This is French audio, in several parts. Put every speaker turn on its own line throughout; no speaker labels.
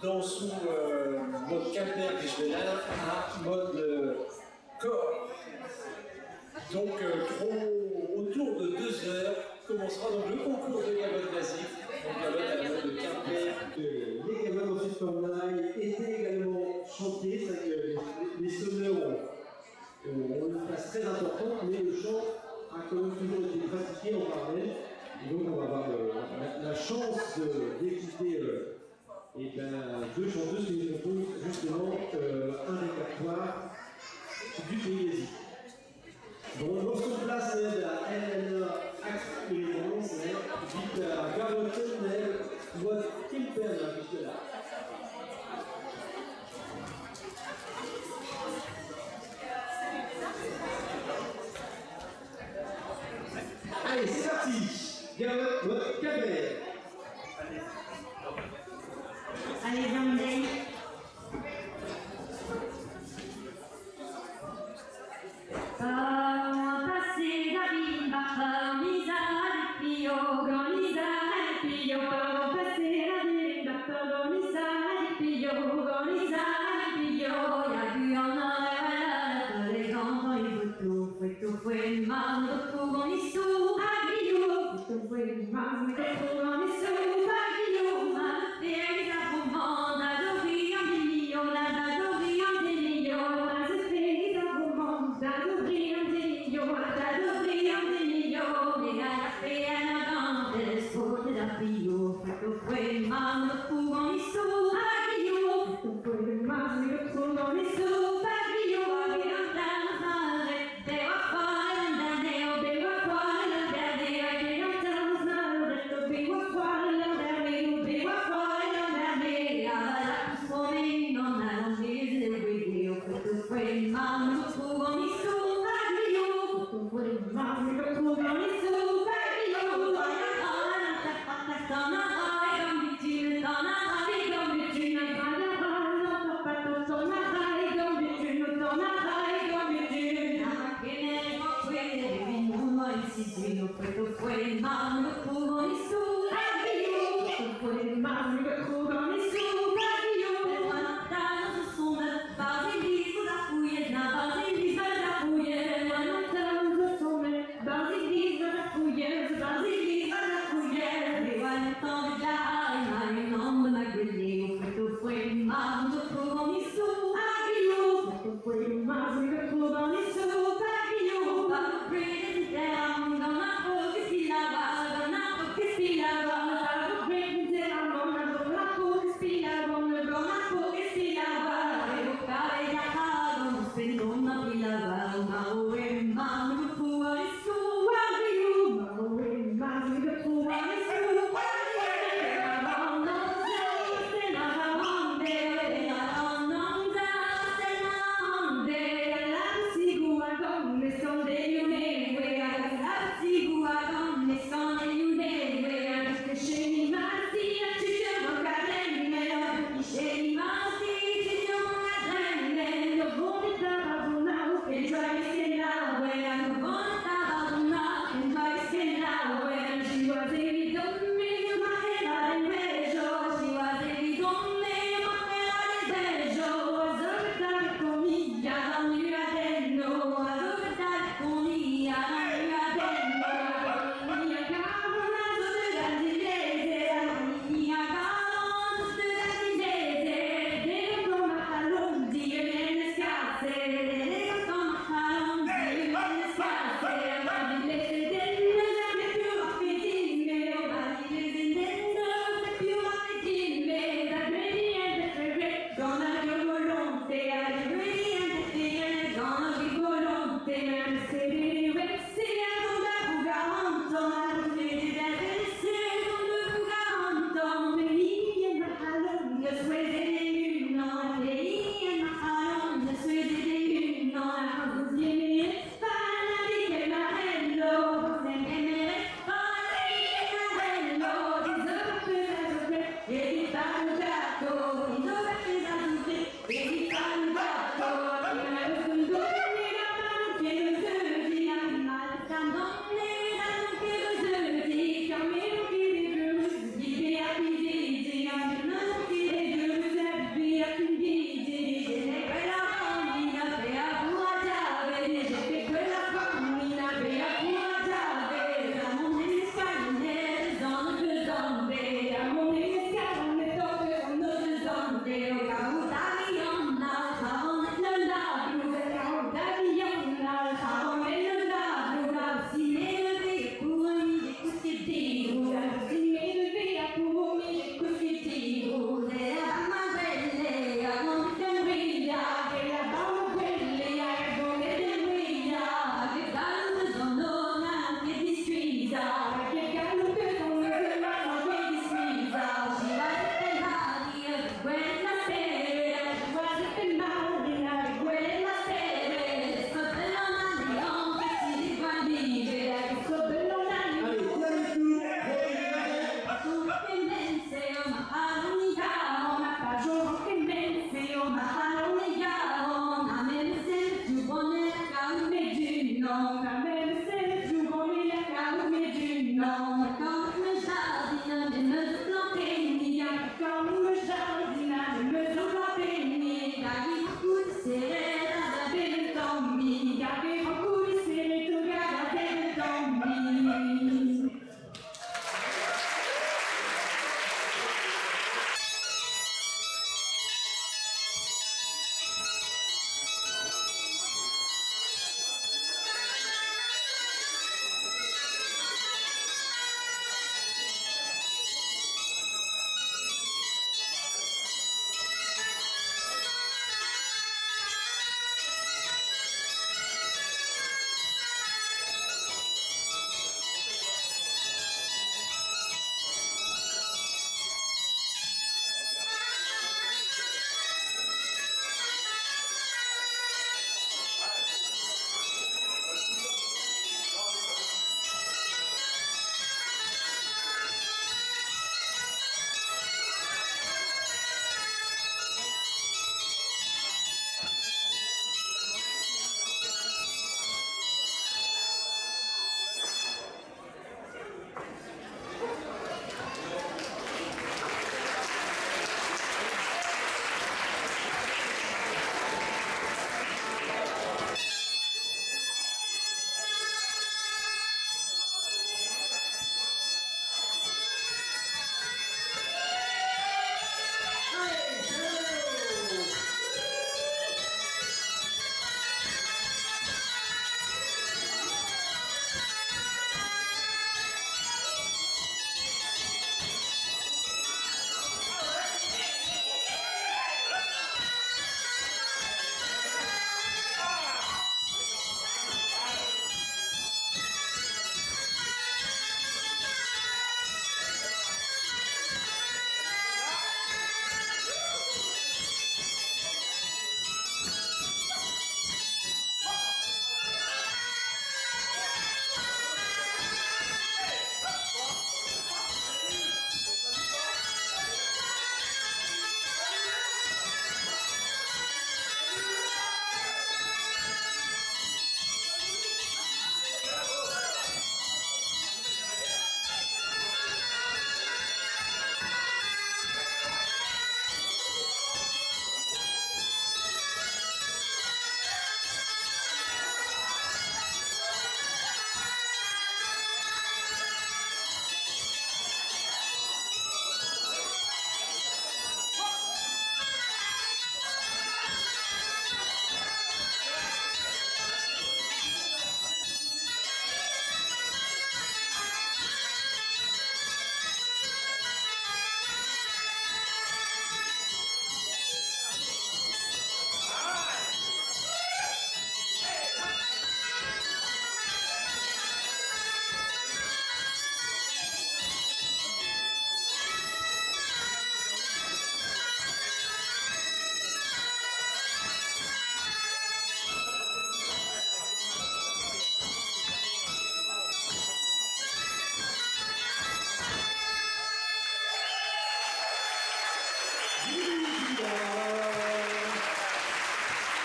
dans son mode quimper que je vais là à mode corps. Donc autour de 2 heures commencera donc le concours de gavotte basique, donc gavotte à la mode quimper.
Les gavottes en suspens live étaient également chantés, c'est-à-dire que les sonneurs ont une place très importante, mais le chant a quand même toujours été pratiqué en parallèle. Et donc on va avoir la chance d'écouter 2 chanteuses qui nous proposent justement un répertoire du pays d'Asie. Donc lorsqu'on place la Elena Axel-Lévance, dit à Garotten, voit Kimper jusque-là. Allez, c'est parti! Garotte, votre cabaret.
Allez, viens, passer la vie, organizzare il pio, organizzare il pio, passer la vie, organizzare il pio, organizzare il pio, y'a du en a les gens il faut fue il mando, tu con il suo aglio, tu fue il mando, tu con il suo aglio, ma vieni da fumona, dove andiamo, da dove andiamo, ma se vieni da fumona, da dove andiamo, da dove andiamo, e alla fine dante, sotto da pio, tu fue il mando, tu con il suo aglio, tu fue il mando, tu con il suo aglio, questo fue il mando, tu con il suo aglio, questo fue il mando, tu con il suo aglio, per lontano su suona, basilisco da fuie, na basilisco da fuie, ma lontano su suona, basilisco da fuie, basilisco da fuie, arriva il tono già, ma il nome ma quello, questo fue il mando, tu con il suo aglio, questo fue il mando, tu con il suo aglio, ma prendete down, don't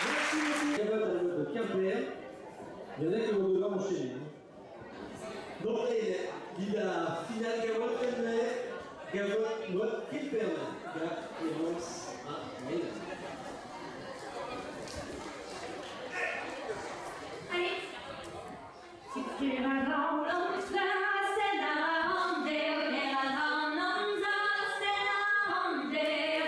Merci beaucoup. Gavotte de Quimper. Il y en a qui vont devoir enchaîner. Donc, il a finale Gavotte Quimper, Gavotte Mode Quimper. Clémence à Mille.
Allez. Si tu vas dans l'ombre, c'est la ronde, c'est la ronde, c'est la ronde.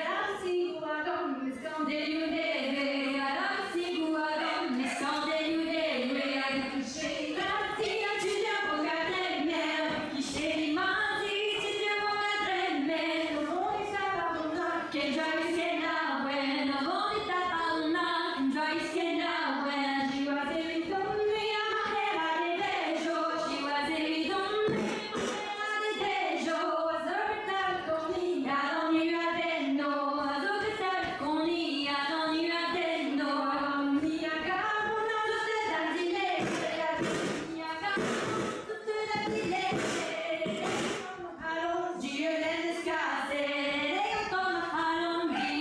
Alors si vous allez, scandez you deve. Alors si vous allez, scandez you deve. Allez toucher la tia, tu viens pour garder merde. Qui chez les mandis, tu viens pour garder merde. Le monde est à la ronde, qu'elle joue c'est la ouais. Le monde est à la ronde, qu'elle joue c'est la ouais. Je vois des vidéos, mais à ma tête à des beijos. Je vois des vidéos, mais à des beijos. Azurita con a don't you a den no. Azurita con a don't you a den no. Mi agamo na tutte da dilette. Mi agamo tutte da dilette. Allons, Dieu les escasser. Les gâteaux, allons, Dieu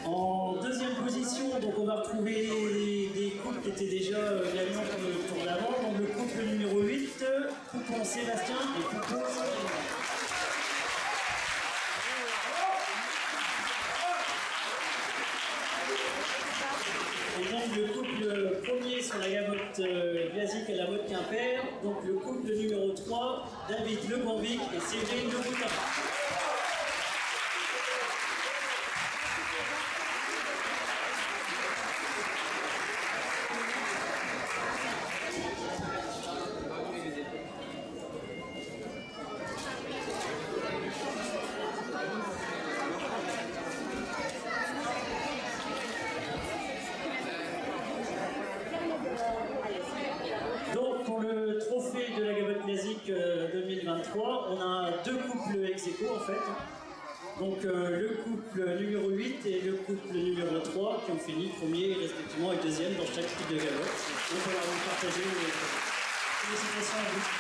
En deuxième position, donc on va retrouver des couples qui étaient déjà gagnants pour le tour d'avant. Donc le couple numéro 8, Poupon Sébastien et Poupon Sandrine. Et donc le couple premier sur la gabotte classique à la mode Quimper, donc le couple numéro 3, David Le Bambic et Séverine Le Boutin. Donc pour le trophée de la gabotte classique 2023, on a deux couples ex-aequo en fait. Donc le couple numéro 8 et le couple numéro 3 qui ont fini premier respectivement et deuxième dans chaque type de gabotte. Donc on va vous partager les félicitations à vous.